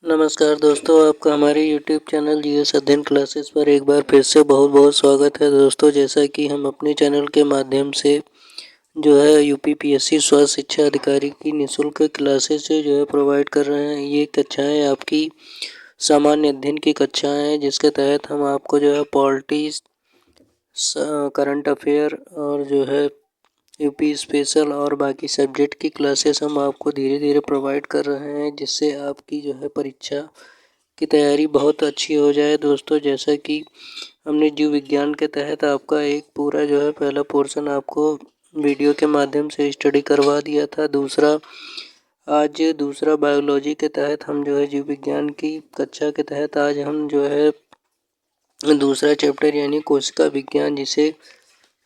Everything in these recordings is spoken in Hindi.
नमस्कार दोस्तों, आपका हमारे YouTube चैनल जीएस अध्ययन क्लासेस पर एक बार फिर से बहुत बहुत स्वागत है। दोस्तों, जैसा कि हम अपने चैनल के माध्यम से जो है यूपीपीएससी स्वास्थ्य शिक्षा अधिकारी की निःशुल्क क्लासेस जो है प्रोवाइड कर रहे हैं। ये कक्षाएं आपकी सामान्य अध्ययन की कक्षाएं हैं, जिसके तहत हम आपको जो है पॉलिटिक्स, करंट अफेयर और जो है यूपी स्पेशल और बाकी सब्जेक्ट की क्लासेस हम आपको धीरे धीरे प्रोवाइड कर रहे हैं, जिससे आपकी जो है परीक्षा की तैयारी बहुत अच्छी हो जाए। दोस्तों, जैसा कि हमने जीव विज्ञान के तहत आपका एक पूरा जो है पहला पोर्शन आपको वीडियो के माध्यम से स्टडी करवा दिया था। आज दूसरा बायोलॉजी के तहत हम जो है जीव विज्ञान की कक्षा के तहत आज हम जो है दूसरा चैप्टर यानी कोशिका विज्ञान, जिसे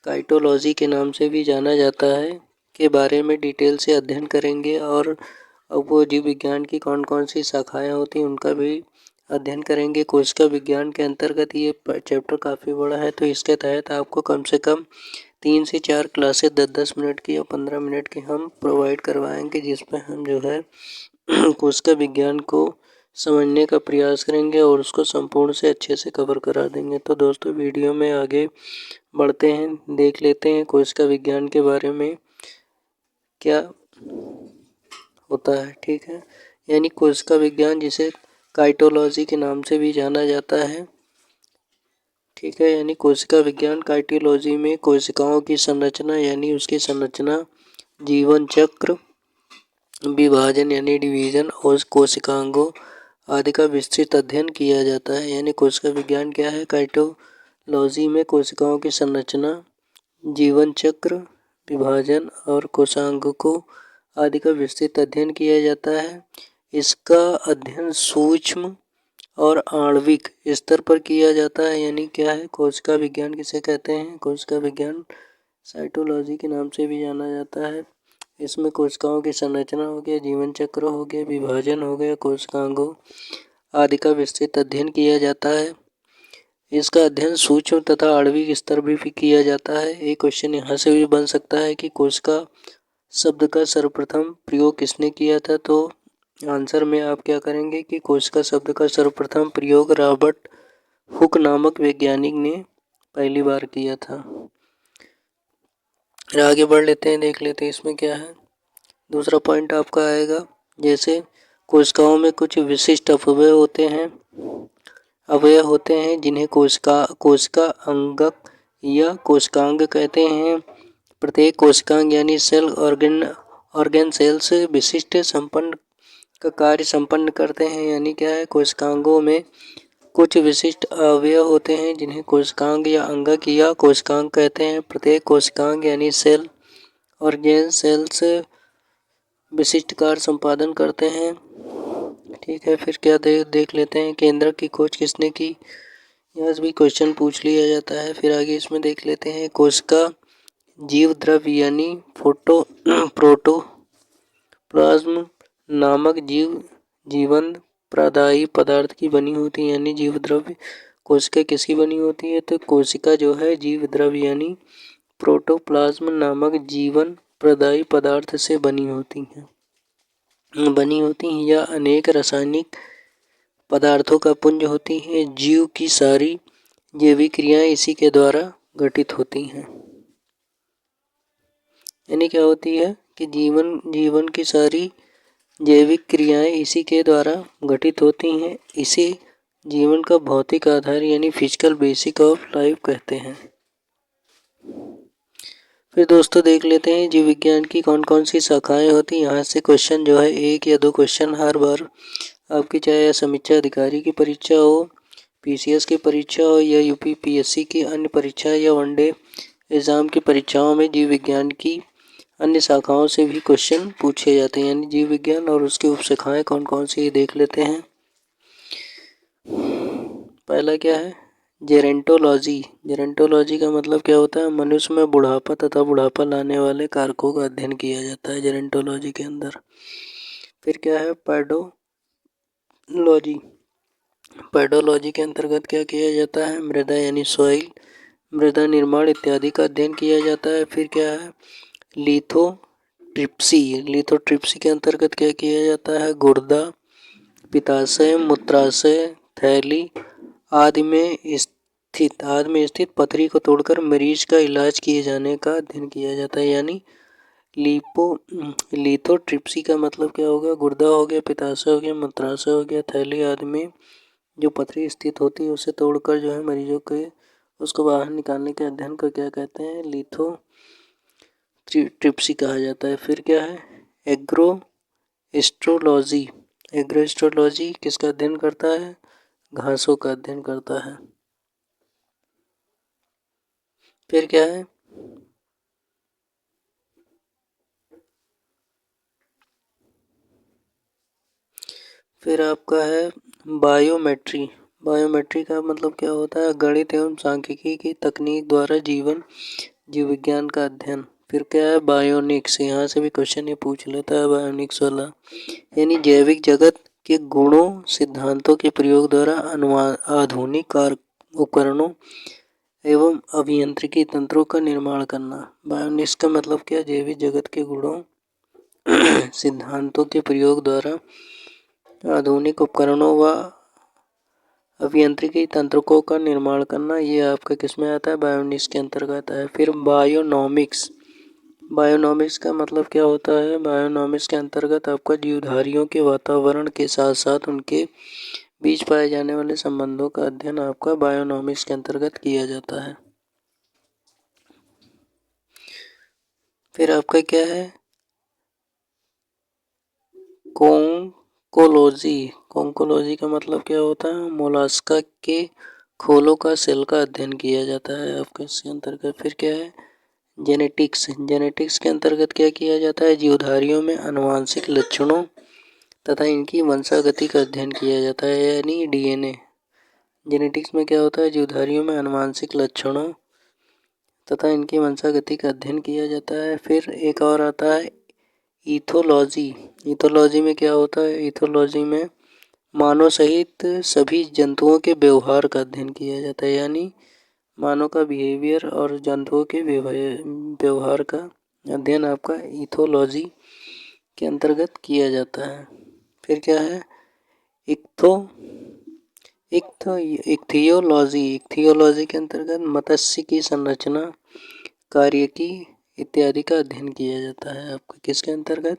काइटोलॉजी के नाम से भी जाना जाता है, के बारे में डिटेल से अध्ययन करेंगे। और अब वो जीव विज्ञान की कौन कौन सी शाखाएं होती हैं उनका भी अध्ययन करेंगे। कोशिका विज्ञान के अंतर्गत ये चैप्टर काफ़ी बड़ा है, तो इसके तहत आपको कम से कम 3 से 4 क्लासेस 10-10 मिनट की या 15 मिनट की हम प्रोवाइड करवाएंगे, जिसमें हम जो है कोशिका विज्ञान को समझने का प्रयास करेंगे और उसको संपूर्ण से अच्छे से कवर करा देंगे। तो दोस्तों, वीडियो में आगे बढ़ते हैं, देख लेते हैं कोशिका विज्ञान के बारे में क्या होता है। ठीक है, यानी कोशिका विज्ञान, जिसे काइटोलॉजी के नाम से भी जाना जाता है। ठीक है, यानी कोशिका विज्ञान काइटोलॉजी में कोशिकाओं की संरचना यानी उसकी संरचना, जीवन चक्र, विभाजन यानी डिवीजन और कोशिकांगों आदि का विस्तृत अध्ययन किया जाता है। यानी कोशिका विज्ञान क्या है? काइटोलॉजी में कोशिकाओं की संरचना, जीवन चक्र, विभाजन और कोशांगों आदि का विस्तृत अध्ययन किया जाता है। इसका अध्ययन सूक्ष्म और आणविक स्तर पर किया जाता है। यानी क्या है कोशिका विज्ञान, किसे कहते हैं? कोशिका विज्ञान साइटोलॉजी के नाम से भी जाना जाता है। इसमें कोशिकाओं की संरचना हो गया, जीवन चक्र हो गया, विभाजन हो गया, कोशिकांगों आदि का विस्तृत अध्ययन किया जाता है। इसका अध्ययन सूक्ष्म तथा आणविक स्तर भी किया जाता है। एक क्वेश्चन यहाँ से भी बन सकता है कि कोशिका शब्द का सर्वप्रथम प्रयोग किसने किया था? तो आंसर में आप क्या करेंगे कि कोशिका शब्द का सर्वप्रथम प्रयोग रॉबर्ट हुक नामक वैज्ञानिक ने पहली बार किया था। आगे बढ़ लेते हैं, देख लेते हैं इसमें क्या है। दूसरा पॉइंट आपका आएगा, जैसे कोशिकाओं में कुछ विशिष्ट अवयव होते हैं जिन्हें कोशिका अंगक या कोशिकांग कहते हैं। प्रत्येक कोशिकांग यानी सेल ऑर्गन सेल्स विशिष्ट संपन्न का कार्य संपन्न करते हैं। यानी क्या है, कोशिकांगों में कुछ विशिष्ट अवयव होते हैं जिन्हें कोशिकांग या अंगक या कोशिकांग कहते हैं। प्रत्येक कोशिकांग यानी सेल ऑर्गन सेल्स विशिष्ट कार्य संपादन करते हैं। ठीक है, फिर क्या देख लेते हैं, केंद्रक की खोज किसने की? यहाँ से भी क्वेश्चन पूछ लिया जाता है। फिर आगे इसमें देख लेते हैं, कोशिका जीव द्रव्य यानी प्रोटोप्लाज्म नामक जीवन प्रदायी पदार्थ की बनी होती है। यानी जीव द्रव्य कोशिका किसकी बनी होती है? तो कोशिका जो है जीव द्रव्य यानी प्रोटोप्लाज्म नामक जीवन प्रदायी पदार्थ से बनी होती हैं या अनेक रासायनिक पदार्थों का पुंज होती हैं। जीव की सारी जैविक क्रियाएं इसी के द्वारा घटित होती हैं। यानी क्या होती है कि जीवन की सारी जैविक क्रियाएं इसी के द्वारा घटित होती हैं। इसे जीवन का भौतिक आधार यानी फिजिकल बेसिक ऑफ लाइफ कहते हैं। फिर दोस्तों देख लेते हैं जीव विज्ञान की कौन कौन सी शाखाएं होती हैं। यहाँ से क्वेश्चन जो है 1 या 2 क्वेश्चन हर बार आपकी, चाहे समीक्षा अधिकारी की परीक्षा हो, पीसीएस की परीक्षा हो या यूपीपीएससी की अन्य परीक्षा या वनडे एग्जाम की परीक्षाओं में जीव विज्ञान की अन्य शाखाओं से भी क्वेश्चन पूछे जाते हैं। यानी जीव विज्ञान और उसकी उपशाखाएं कौन कौन सी देख लेते हैं। पहला क्या है, जेरेंटोलॉजी का मतलब क्या होता है? मनुष्य में बुढ़ापा तथा बुढ़ापा लाने वाले कारकों का अध्ययन किया जाता है जेरेंटोलॉजी के अंदर। फिर क्या है, पैडोलॉजी के अंतर्गत क्या किया जाता है? मृदा यानी सॉइल, मृदा निर्माण इत्यादि का अध्ययन किया जाता है। फिर क्या है, लिथोट्रिप्सी के अंतर्गत क्या किया जाता है? गुर्दा पित्ताशय, मूत्राशय, थैली आदि में स्थित पथरी को तोड़कर मरीज का इलाज किए जाने का अध्ययन किया जाता है। यानी लिथोट्रिप्सी का मतलब क्या होगा? गुर्दा हो गया, पित्ताशय हो गया, मूत्राशय हो गया, थैली आदि में जो पथरी स्थित होती है उसे तोड़कर जो है मरीजों के उसको बाहर निकालने के अध्ययन को क्या कहते हैं? लिथोट्रिप्सी कहा जाता है। फिर क्या है? एग्रोएस्ट्रोलॉजी। एग्रोएस्ट्रोलॉजी किसका अध्ययन करता है? घासों का अध्ययन करता है। फिर क्या है? फिर आपका है बायोमेट्री। बायोमेट्री का मतलब क्या होता है? गणित एवं सांख्यिकी की तकनीक द्वारा जीव विज्ञान का अध्ययन। फिर क्या है? बायोनिक्स। यहाँ से भी क्वेश्चन ये पूछ लेता है बायोनिक्स वाला, यानी जैविक जगत के गुणों सिद्धांतों के प्रयोग द्वारा आधुनिक उपकरणों एवं अभियांत्रिकी तंत्रों का निर्माण करना। बायोनिक्स का मतलब क्या? जैविक जगत के गुणों सिद्धांतों के प्रयोग द्वारा आधुनिक उपकरणों व अभियांत्रिकी तंत्रों का निर्माण करना। ये आपका किस में आता है? बायोनिक्स के अंतर्गत आता है। फिर बायोनॉमिक्स। बायोनॉमिक्स का मतलब क्या होता है? बायोनॉमिक्स के अंतर्गत आपका जीवधारियों के वातावरण के साथ साथ उनके बीच पाए जाने वाले संबंधों का अध्ययन आपका बायोनॉमिक्स के अंतर्गत किया जाता है। फिर आपका क्या है? कोंकोलॉजी। कोंकोलॉजी का मतलब क्या होता है? मोलास्का के खोलों का सेल का अध्ययन किया जाता है आपके इसके अंतर्गत। फिर क्या है? जेनेटिक्स। जेनेटिक्स के अंतर्गत क्या किया जाता है? जीवधारियों में आनुवंशिक लक्षणों तथा इनकी वंशागति का अध्ययन किया जाता है, यानी डीएनए। जेनेटिक्स में क्या होता है? जीवधारियों में आनुवंशिक लक्षणों तथा इनकी वंशागति का अध्ययन किया जाता है। फिर एक और आता है इथोलॉजी। इथोलॉजी में क्या होता है? इथोलॉजी में मानव सहित सभी जंतुओं के व्यवहार का अध्ययन किया जाता है, यानी मानव का बिहेवियर और जंतुओं के व्यवहार का अध्ययन आपका इथोलॉजी के अंतर्गत किया जाता है। फिर क्या है? इक्थियोलॉजी। इक्थियोलॉजी के अंतर्गत मत्स्य की संरचना, कार्यकी इत्यादि का अध्ययन किया जाता है आपका किसके अंतर्गत?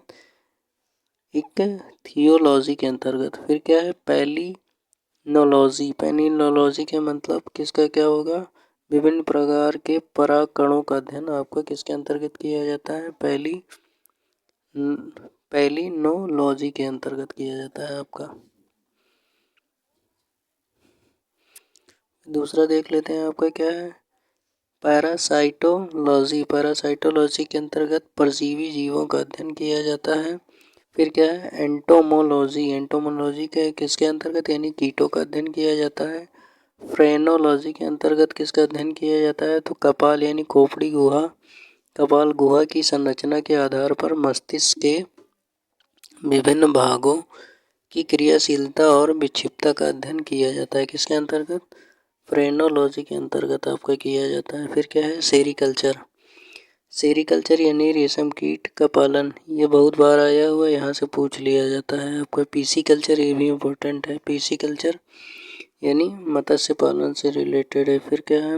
इक्थियोलॉजी के अंतर्गत। फिर क्या है? पैलिनोलॉजी। पैलिनोलॉजी के मतलब किसका क्या होगा? विभिन्न प्रकार के परागकणों का अध्ययन आपका किसके अंतर्गत किया जाता है? पैलिनोलॉजी के अंतर्गत किया जाता है आपका। दूसरा देख लेते हैं आपका क्या है? पैरासाइटोलॉजी। पैरासाइटोलॉजी के अंतर्गत परजीवी जीवों का अध्ययन किया जाता है। फिर क्या है? एंटोमोलॉजी। एंटोमोलॉजी के किसके अंतर्गत, यानी कीटों का अध्ययन किया जाता है। फ्रेनोलॉजी के अंतर्गत किसका अध्ययन किया जाता है? तो कपाल यानी खोपड़ी गुहा, कपाल गुहा की संरचना के आधार पर मस्तिष्क के विभिन्न भागों की क्रियाशीलता और विक्षिप्तता का अध्ययन किया जाता है किसके अंतर्गत? फ्रेनोलॉजी के अंतर्गत आपका किया जाता है। फिर क्या है? सेरीकल्चर। सेरीकल्चर यानी रेशम कीट का पालन, ये बहुत बार आया हुआ, यहाँ से पूछ लिया जाता है आपका। पीसी कल्चर, ये भी इम्पोर्टेंट है। पीसी कल्चर यानी मत्स्य पालन से रिलेटेड है। फिर क्या है?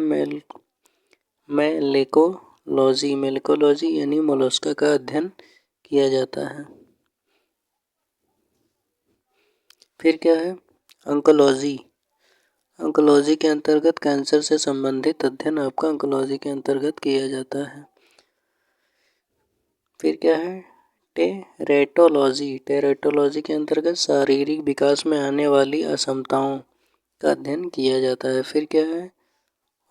मेलेकोलॉजी। मेलेकोलॉजी यानी मोलस्का का अध्ययन किया जाता है। फिर क्या है? अंकोलॉजी। अंकोलॉजी के अंतर्गत कैंसर से संबंधित अध्ययन आपका अंकोलॉजी के अंतर्गत किया जाता है। फिर क्या है? टेरेटोलॉजी। टेरेटोलॉजी के अंतर्गत शारीरिक विकास में आने वाली असमताओं का अध्ययन किया जाता है। फिर क्या है?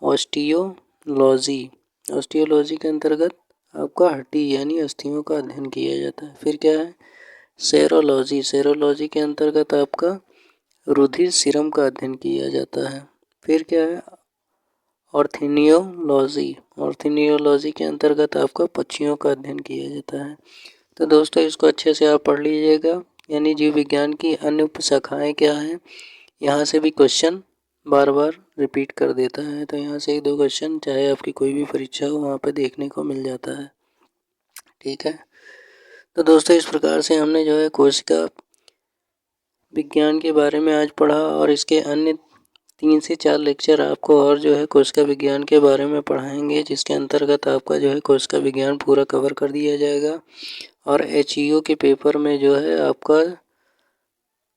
ऑस्टियोलॉजी। ऑस्टियोलॉजी के अंतर्गत आपका हड्डी यानी अस्थियों का अध्ययन किया जाता है। फिर क्या है? सेरोलॉजी। सेरोलॉजी के अंतर्गत आपका रुधिर सीरम का अध्ययन किया जाता है। फिर क्या है? ऑर्थिनियोलॉजी। ऑर्थिनियोलॉजी के अंतर्गत आपका पक्षियों का अध्ययन किया जाता है। तो दोस्तों इसको अच्छे से आप पढ़ लीजिएगा, यानी जीव विज्ञान की अन्य उपशाखाएं क्या हैं। यहाँ से भी क्वेश्चन बार बार रिपीट कर देता है, तो यहाँ से 1-2 क्वेश्चन चाहे आपकी कोई भी परीक्षा हो वहाँ पे देखने को मिल जाता है। ठीक है, तो दोस्तों इस प्रकार से हमने जो है कोशिका विज्ञान के बारे में आज पढ़ा और इसके अन्य 3 से 4 लेक्चर आपको और जो है कोशिका विज्ञान के बारे में पढ़ाएंगे, जिसके अंतर्गत आपका जो है कोशिका विज्ञान पूरा कवर कर दिया जाएगा। और HEO के पेपर में जो है आपका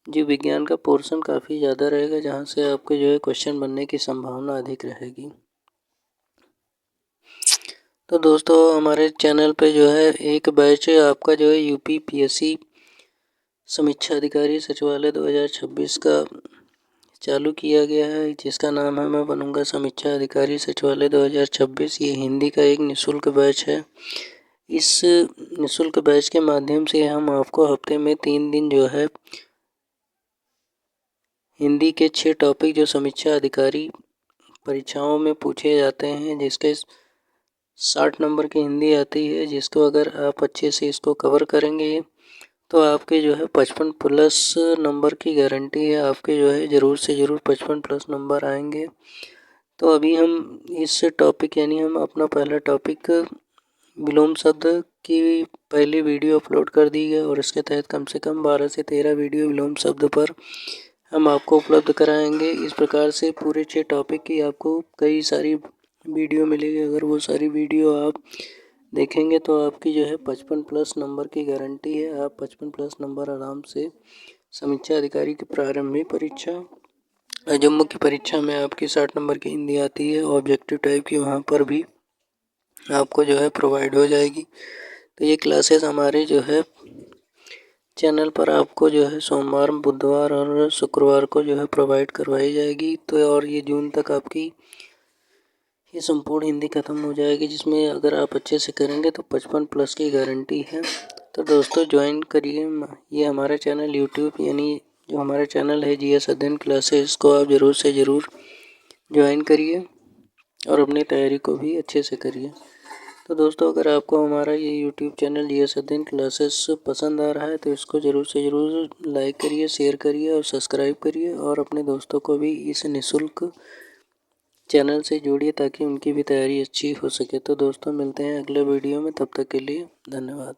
जीव विज्ञान का पोर्शन काफ़ी ज़्यादा रहेगा, जहाँ से आपके जो है क्वेश्चन बनने की संभावना अधिक रहेगी। तो दोस्तों हमारे चैनल पे जो है एक बैच आपका जो है UPPSC समीक्षा अधिकारी सचिवालय 2026 का चालू किया गया है, जिसका नाम है मैं बनूंगा समीक्षा अधिकारी सचिवालय 2026। ये हिंदी का एक निःशुल्क बैच है। इस निःशुल्क बैच के माध्यम से हम आपको हफ्ते में 3 दिन जो है हिंदी के 6 टॉपिक जो समीक्षा अधिकारी परीक्षाओं में पूछे जाते हैं, जिसके 60 नंबर की हिंदी आती है, जिसको अगर आप अच्छे से इसको कवर करेंगे तो आपके जो है 55 प्लस नंबर की गारंटी है। आपके जो है ज़रूर से ज़रूर 55 प्लस नंबर आएंगे। तो अभी हम इस टॉपिक यानी हम अपना पहला टॉपिक विलोम शब्द की पहली वीडियो अपलोड कर दी है और इसके तहत कम से कम 12 से 13 वीडियो विलोम शब्द पर हम आपको उपलब्ध कराएंगे। इस प्रकार से पूरे 6 टॉपिक की आपको कई सारी वीडियो मिलेगी। अगर वो सारी वीडियो आप देखेंगे तो आपकी जो है 55 प्लस नंबर की गारंटी है। आप 55 प्लस नंबर आराम से समीक्षा अधिकारी की प्रारंभिक परीक्षा जो मुख्य परीक्षा में आपकी 60 नंबर की हिंदी आती है ऑब्जेक्टिव टाइप की, वहाँ पर भी आपको जो है प्रोवाइड हो जाएगी। तो ये क्लासेस हमारे जो है चैनल पर आपको जो है सोमवार, बुधवार और शुक्रवार को जो है प्रोवाइड करवाई जाएगी। तो और ये जून तक आपकी ये संपूर्ण हिंदी ख़त्म हो जाएगी, जिसमें अगर आप अच्छे से करेंगे तो 55 प्लस की गारंटी है। तो दोस्तों ज्वाइन करिए ये हमारा चैनल यूट्यूब यानी जो हमारा चैनल है GS अध्ययन क्लासेस, इसको आप ज़रूर से ज़रूर ज्वाइन करिए और अपनी तैयारी को भी अच्छे से करिए। तो दोस्तों अगर आपको हमारा ये यूट्यूब चैनल GS अध्ययन क्लासेस पसंद आ रहा है तो इसको ज़रूर से ज़रूर लाइक करिए, शेयर करिए और सब्सक्राइब करिए और अपने दोस्तों को भी इस निःशुल्क चैनल से जोड़िए ताकि उनकी भी तैयारी अच्छी हो सके। तो दोस्तों मिलते हैं अगले वीडियो में, तब तक के लिए धन्यवाद।